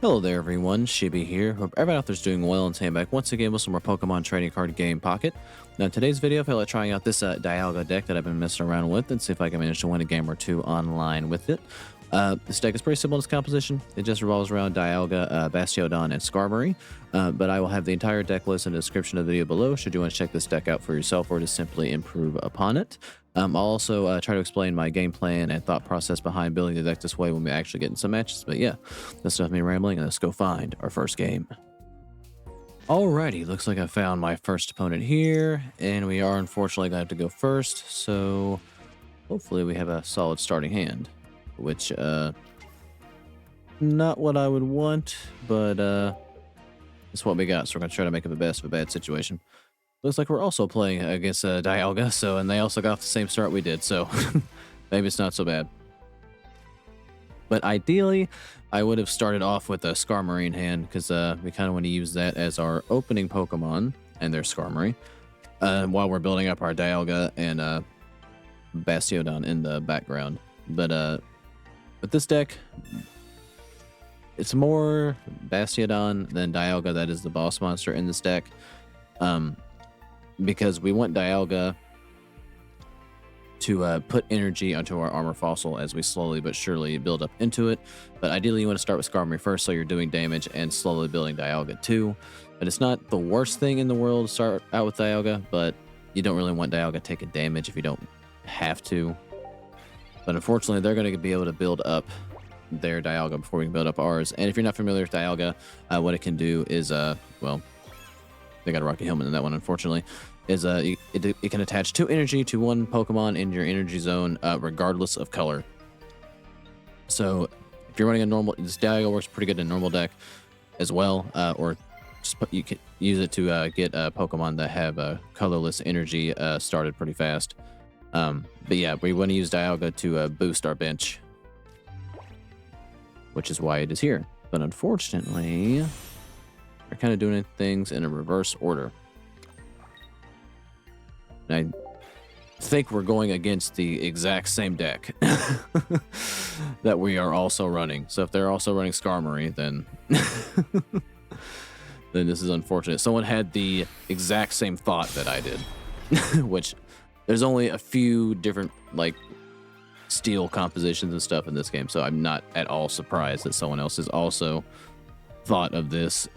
Hello there everyone, Shibby here. Hope everyone out there's doing well and staying back once again with some more Pokemon trading card game Pocket. Now in today's video I feel like trying out this Dialga deck that I've been messing around with and see if I can manage to win a game or two online with it. This deck is pretty simple in its composition. It just revolves around Dialga, Bastiodon, and Skarmory. But I will have the entire deck list in the description of the video below should you want to check this deck out for yourself or to simply improve upon it. I'll also try to explain my game plan and thought process behind building the deck this way when we actually get in some matches. But yeah, that's enough of me rambling, and let's go find our first game. Alrighty, looks like I found my first opponent here, and we are unfortunately going to have to go first, so hopefully we have a solid starting hand, which, not what I would want, but it's what we got, so we're going to try to make it the best of a bad situation. Looks like we're also playing against Dialga, so and they also got off the same start we did, so maybe it's not so bad. But ideally, I would have started off with a Skarmory in hand, because we kind of want to use that as our opening Pokemon, and their Skarmory, while we're building up our Dialga and Bastiodon in the background. But with this deck, it's more Bastiodon than Dialga that is the boss monster in this deck. Because we want Dialga to put energy onto our armor fossil as we slowly but surely build up into it. But ideally you want to start with Skarmory first so you're doing damage and slowly building Dialga too. But it's not the worst thing in the world to start out with Dialga, but you don't really want Dialga taking damage if you don't have to. But unfortunately they're going to be able to build up their Dialga before we can build up ours. And if you're not familiar with Dialga, what it can do is, well, they got a Rocky Helmet in that one, unfortunately, is it can attach 2 energy to one Pokemon in your energy zone, regardless of color. So if you're running a normal, this Dialga works pretty good in a normal deck as well, or just you can use it to get Pokemon that have colorless energy started pretty fast. But yeah, we want to use Dialga to boost our bench, which is why it is here. But unfortunately, we're kind of doing things in a reverse order. And I think we're going against the exact same deck that we are also running. So if they're also running Skarmory, then then this is unfortunate. Someone had the exact same thought that I did, which there's only a few different like steel compositions and stuff in this game, so I'm not at all surprised that someone else has also thought of this.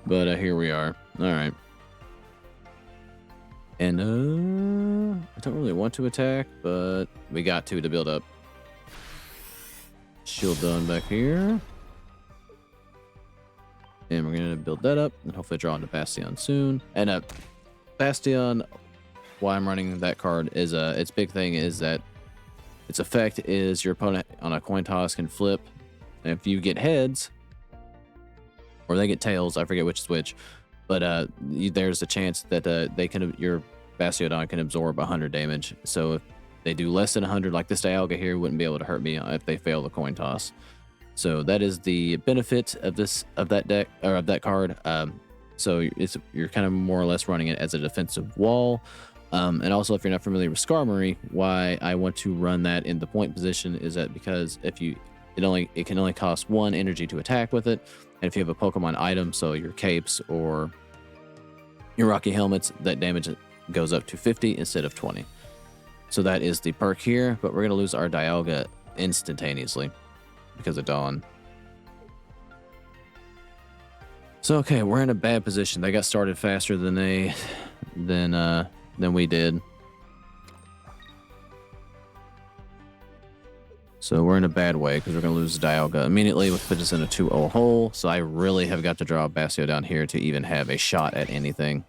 But here we are. All right. And I don't really want to attack, but we got to build up. Shieldon back here. And we're going to build that up and hopefully draw into Bastion soon. And Bastion, why I'm running that card is its big thing is that its effect is your opponent on a coin toss can flip. And if you get heads, or they get tails, I forget which is which, but there's a chance that your Bastiodon can absorb 100 damage. So if they do less than 100, like this Dialga here, wouldn't be able to hurt me if they fail the coin toss. So that is the benefit of that deck or of that card. So you're kind of more or less running it as a defensive wall. And also, if you're not familiar with Skarmory, why I want to run that in the point position is that because if you it can only cost 1 energy to attack with it. And if you have a Pokemon item, so your capes or your Rocky Helmets, that damage goes up to 50 instead of 20. So that is the perk here, but we're going to lose our Dialga instantaneously because of Dawn. So okay, we're in a bad position. They got started faster than we did. So we're in a bad way because we're going to lose Dialga immediately, which puts us in a 2-0 hole. So I really have got to draw a Bastiodon here to even have a shot at anything.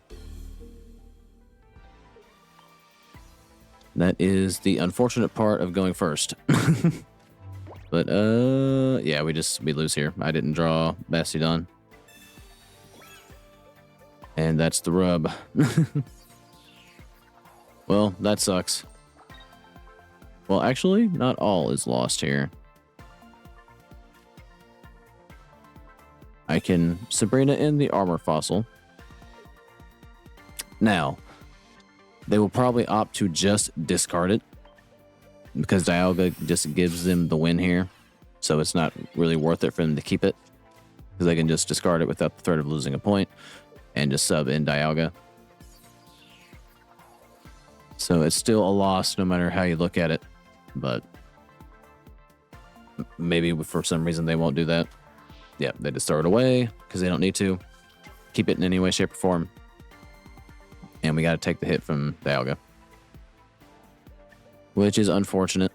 That is the unfortunate part of going first. But yeah, we lose here. I didn't draw Bastiodon. And that's the rub. Well, that sucks. Well, actually, not all is lost here. I can Sabrina in the armor fossil. Now, they will probably opt to just discard it because Dialga just gives them the win here. So it's not really worth it for them to keep it, because they can just discard it without the threat of losing a point and just sub in Dialga. So it's still a loss no matter how you look at it, but maybe for some reason they won't do that. Yeah, they just throw it away because they don't need to keep it in any way, shape, or form. And we got to take the hit from Dialga, which is unfortunate.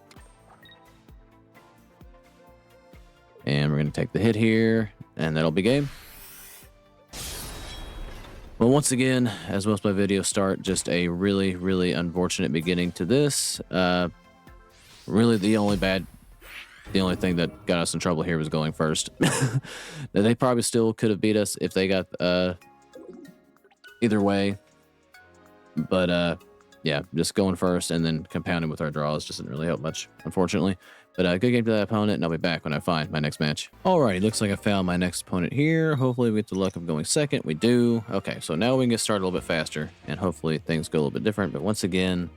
And we're going to take the hit here, and that'll be game. Well, once again, as most of my videos start, just a really, really unfortunate beginning to this. Really, the only thing that got us in trouble here was going first. They probably still could have beat us if they got either way. But yeah, just going first and then compounding with our draws doesn't really help much, unfortunately. But good game to that opponent, and I'll be back when I find my next match. Alrighty, looks like I found my next opponent here. Hopefully we get the luck of going second. We do. Okay, so now we can get started a little bit faster, and hopefully things go a little bit different. But once again,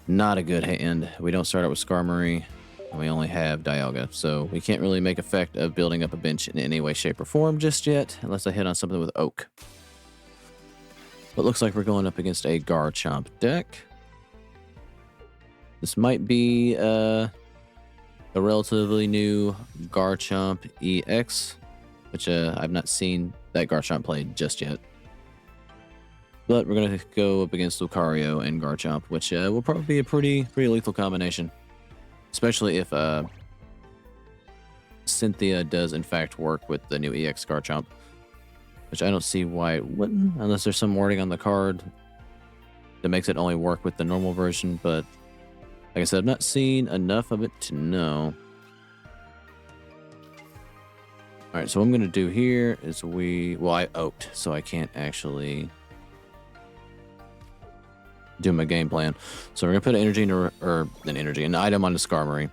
not a good hand. We don't start out with Skarmory, and we only have Dialga. So we can't really make effect of building up a bench in any way, shape, or form just yet, unless I hit on something with Oak. But looks like we're going up against a Garchomp deck. This might be a relatively new Garchomp EX, which I've not seen that Garchomp played just yet. But we're going to go up against Lucario and Garchomp, which will probably be a pretty lethal combination. Especially if Cynthia does in fact work with the new EX Garchomp. Which I don't see why it wouldn't, unless there's some wording on the card that makes it only work with the normal version, but like I said, I've not seen enough of it to know. Alright, so what I'm going to do here is I oaked, so I can't actually do my game plan. So we're going to put an energy into, an item on the Skarmory.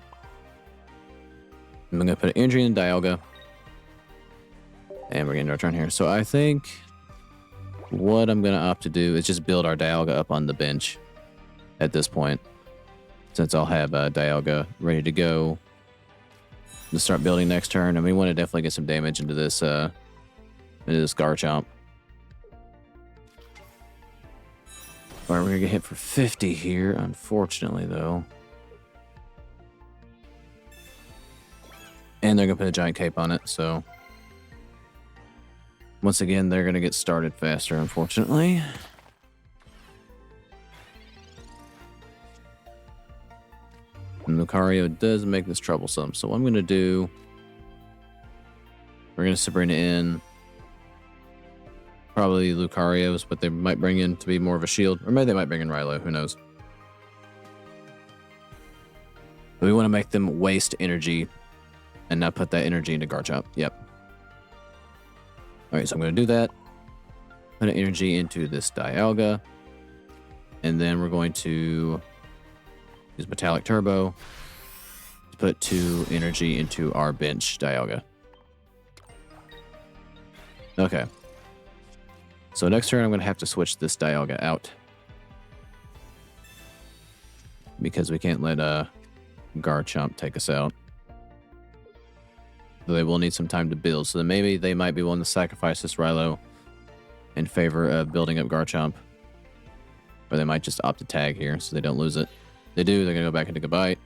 I'm going to put an energy in Dialga. And we're getting our turn here. So I think what I'm going to opt to do is just build our Dialga up on the bench at this point, since I'll have Dialga ready to go to start building next turn. And we want to definitely get some damage into this Garchomp. All right, we're going to get hit for 50 here, unfortunately, though. And they're going to put a giant cape on it, so once again, they're going to get started faster, unfortunately. And Lucario does make this troublesome. So what I'm going to do, we're going to Sabrina in. Probably Lucario's, but they might bring in to be more of a shield. Or maybe they might bring in Rilo, who knows. But we want to make them waste energy and not put that energy into Garchomp. Yep. Alright, so I'm going to do that. Put an energy into this Dialga. And then we're going to use Metallic Turbo to put 2 energy into our bench Dialga. Okay. So next turn I'm going to have to switch this Dialga out, because we can't let Garchomp take us out. Though they will need some time to build, so then maybe they might be willing to sacrifice this Rilo in favor of building up Garchomp. Or they might just opt to tag here so they don't lose it. If they do, they're going to go back into Goodbye.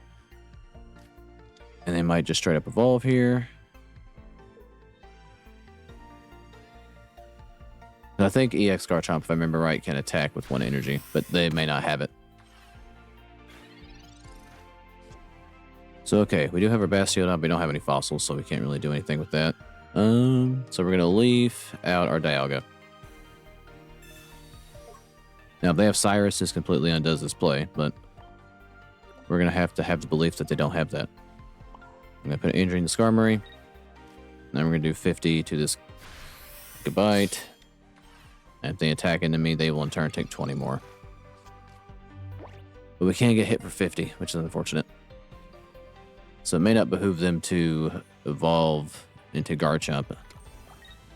And they might just straight up evolve here. And I think EX Garchomp, if I remember right, can attack with 1 energy, but they may not have it. So, okay, we do have our Bastiodon, but we don't have any fossils, so we can't really do anything with that. So we're going to leave out our Dialga. Now, if they have Cyrus, this completely undoes this play, but we're going to have the belief that they don't have that. I'm going to put an injury in the Skarmory. Then we're going to do 50 to this Goodbye. And if they attack into me, they will in turn take 20 more. But we can't get hit for 50, which is unfortunate. So it may not behoove them to evolve into Garchomp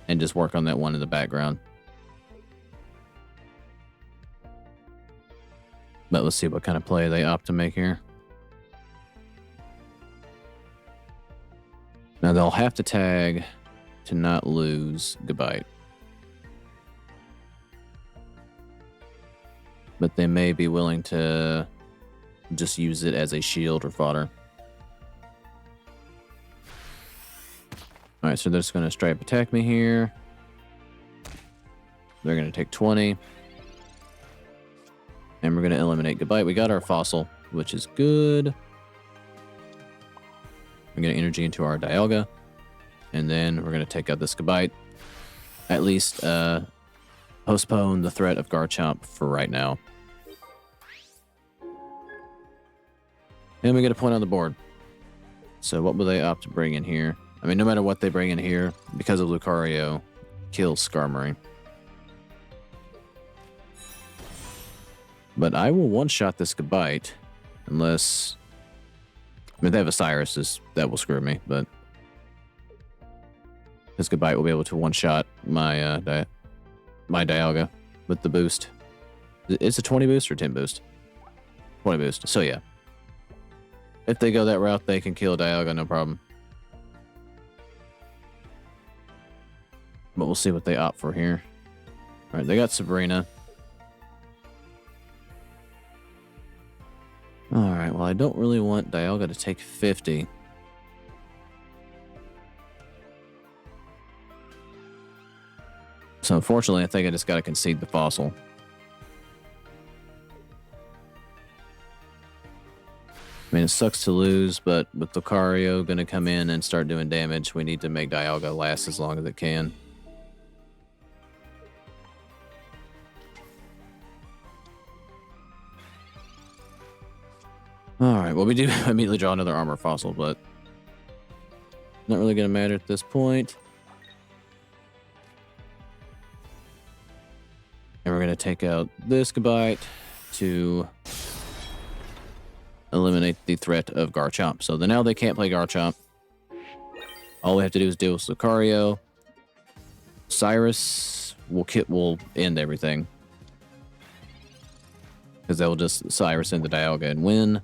and just work on that one in the background. But let's see what kind of play they opt to make here. Now they'll have to tag to not lose Gabite. But they may be willing to just use it as a shield or fodder. Alright, so they're just going to straight up attack me here. They're going to take 20. And we're going to eliminate Gabite. We got our fossil, which is good. We're going to energy into our Dialga. And then we're going to take out this Gabite. At least postpone the threat of Garchomp for right now. And we get a point on the board. So what will they opt to bring in here? I mean, no matter what they bring in here, because of Lucario, kills Skarmory. But I will one-shot this Gabite, unless... I mean, if they have a Cyrus, that will screw me, but... This Gabite will be able to one-shot my my Dialga with the boost. It's a 20 boost or 10 boost? 20 boost, so yeah. If they go that route, they can kill Dialga, no problem. But we'll see what they opt for here. Alright, they got Sabrina. Alright, well, I don't really want Dialga to take 50. So unfortunately, I think I just got to concede the fossil. I mean, it sucks to lose, but with Lucario going to come in and start doing damage, we need to make Dialga last as long as it can. Alright, well, we do immediately draw another armor fossil, but not really going to matter at this point. And we're going to take out this Gabite to eliminate the threat of Garchomp. So now they can't play Garchomp. All we have to do is deal with Lucario. Cyrus will end everything. Because they'll just Cyrus into Dialga and win.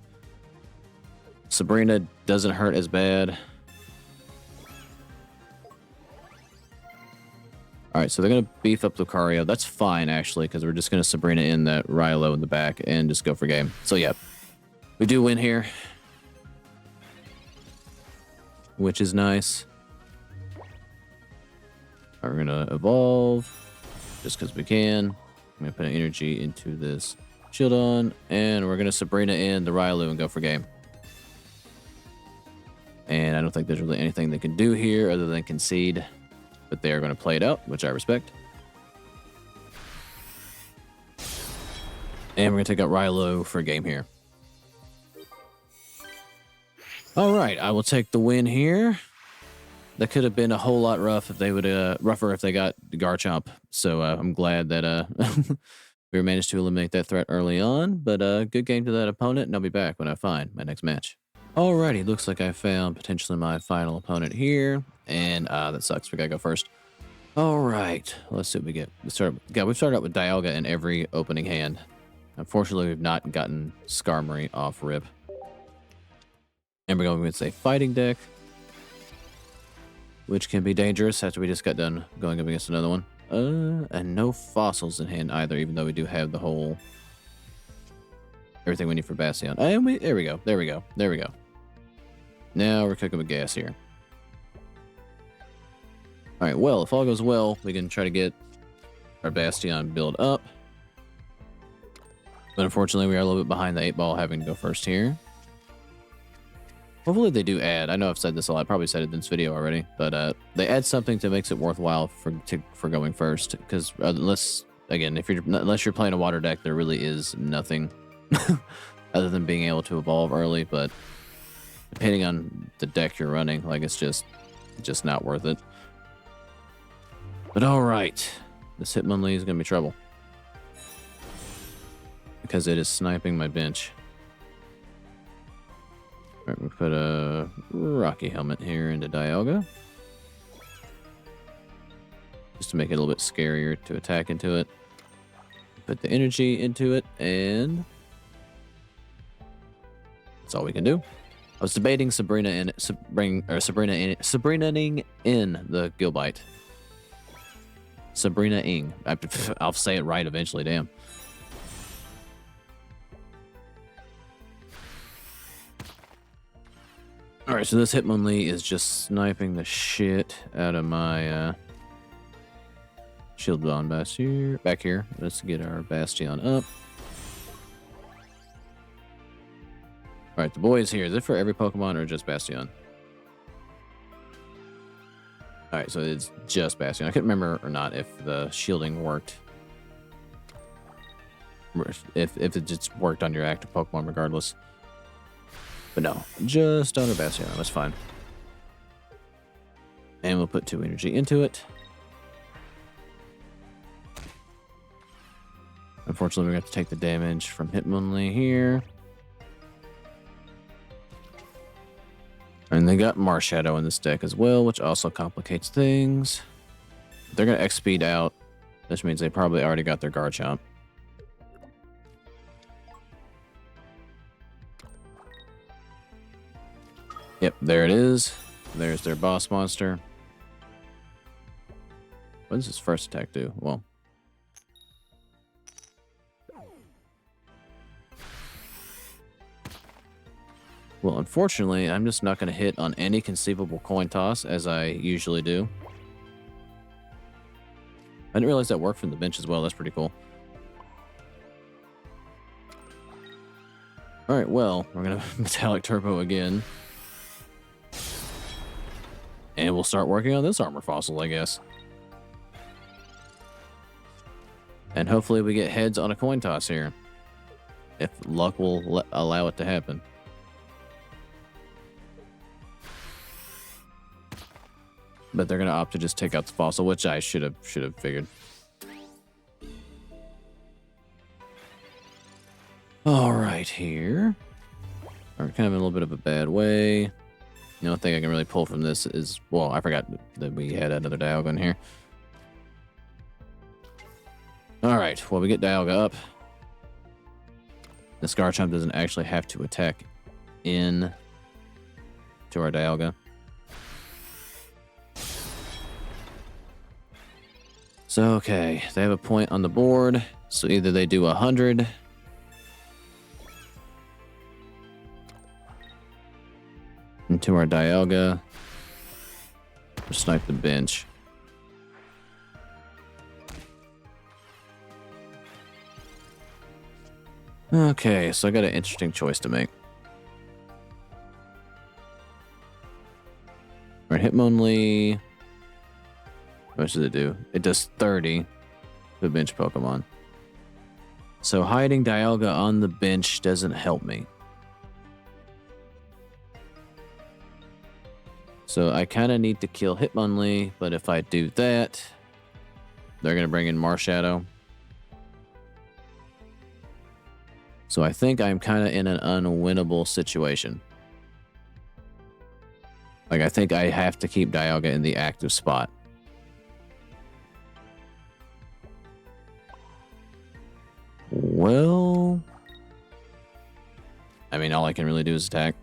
Sabrina doesn't hurt as bad. Alright, so they're going to beef up Lucario. That's fine, actually, because we're just going to Sabrina in that Rilo in the back and just go for game. So, yeah. We do win here. Which is nice. We're going to evolve. Just because we can. I'm going to put an energy into this Shieldon. And we're going to Sabrina in the Rilo and go for game. And I don't think there's really anything they can do here other than concede. But they are going to play it out, which I respect. And we're going to take out Rilo for a game here. Alright, I will take the win here. That could have been a whole lot rougher if they got Garchomp. So I'm glad that we managed to eliminate that threat early on. But good game to that opponent, and I'll be back when I find my next match. Alrighty, looks like I found potentially my final opponent here. And that sucks, we gotta go first. Alright, let's see what we get. We've started out with Dialga in every opening hand. Unfortunately, we've not gotten Skarmory off rip. And we're going with a fighting deck, which can be dangerous after we just got done going up against another one. And no fossils in hand either, even though we do have the whole everything we need for Bastiodon. And there we go. Now we're cooking with gas here. All right, well, if all goes well, we can try to get our Bastiodon build up. But unfortunately, we are a little bit behind the 8-ball, having to go first here. Hopefully they do add. I know I've said this a lot. I probably said it in this video already. But they add something that makes it worthwhile for going first. Because unless you're playing a water deck, there really is nothing other than being able to evolve early. But depending on the deck you're running, like it's just not worth it. But all right, this Hitmonlee is gonna be trouble because it is sniping my bench. All right, we put a Rocky Helmet here into Dialga just to make it a little bit scarier to attack into it. Put the energy into it, and that's all we can do. I was debating Sabrina in Sabrina-ing in the Gilbite. Sabrina-ing. I'll say it right eventually. Damn. All right, so this Hitmonlee is just sniping the shit out of my Shieldon back here. Let's get our Bastion up. All right, the boy is here. Is it for every Pokemon or just Bastion? All right, so it's just Bastion. I couldn't remember or not if the shielding worked. If it just worked on your active Pokemon regardless. But no, just on a Bastion. That's fine. And we'll put 2 energy into it. Unfortunately, we're going to have to take the damage from Hitmonlee here. And they got Marshadow in this deck as well, which also complicates things. They're going to X-Speed out, which means they probably already got their Garchomp. Yep, there it is. There's their boss monster. What does his first attack do? Well, unfortunately, I'm just not going to hit on any conceivable coin toss, as I usually do. I didn't realize that worked from the bench as well. That's pretty cool. All right, well, we're going to Metallic Turbo again. And we'll start working on this armor fossil, I guess. And hopefully we get heads on a coin toss here. If luck will allow it to happen. But they're going to opt to just take out the fossil, which I should have figured. All right, here. We're kind of in a little bit of a bad way. The only thing I can really pull from this is, well, I forgot that we had another Dialga in here. All right, well, we get Dialga up. The Skarchomp doesn't actually have to attack in to our Dialga. So, okay, they have a point on the board. So either they do 100. Into our Dialga. Or snipe the bench. Okay, so I got an interesting choice to make. All right, Hitmonlee. How much does it do? It does 30 to bench Pokemon. So hiding Dialga on the bench doesn't help me. So I kind of need to kill Hitmonlee, but if I do that, they're going to bring in Marshadow. So I think I'm kind of in an unwinnable situation. Like, I think I have to keep Dialga in the active spot. Well, I mean, all I can really do is attack.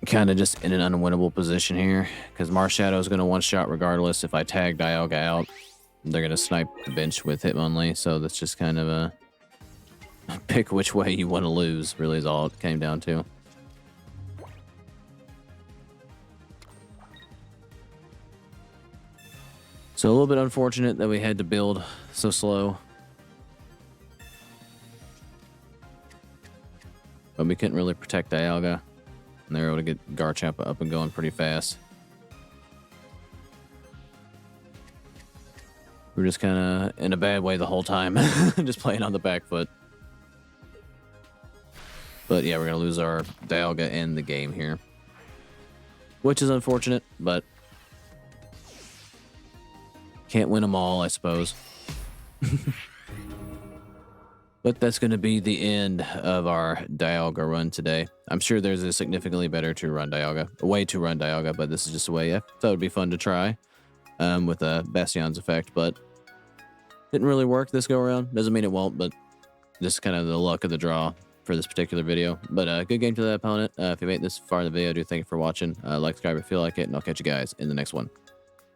Kind of just in an unwinnable position here, because Marshadow is going to one-shot regardless. If I tag Dialga out, they're going to snipe the bench with Hitmonlee, so that's just kind of a pick which way you want to lose, really is all it came down to. So a little bit unfortunate that we had to build so slow. But we couldn't really protect Dialga. And they were able to get Garchomp up and going pretty fast. We're just kind of in a bad way the whole time. Just playing on the back foot. But yeah, we're going to lose our Dialga in the game here. Which is unfortunate, but can't win them all, I suppose. But that's going to be the end of our Dialga run today. I'm sure there's a significantly better way to run Dialga, but this is just a way I thought it would be fun to try with a Bastion's effect, but didn't really work this go around. Doesn't mean it won't, but just kind of the luck of the draw for this particular video. But good game to that opponent. If you made this far in the video, I do thank you for watching. Like, subscribe if you feel like it, and I'll catch you guys in the next one.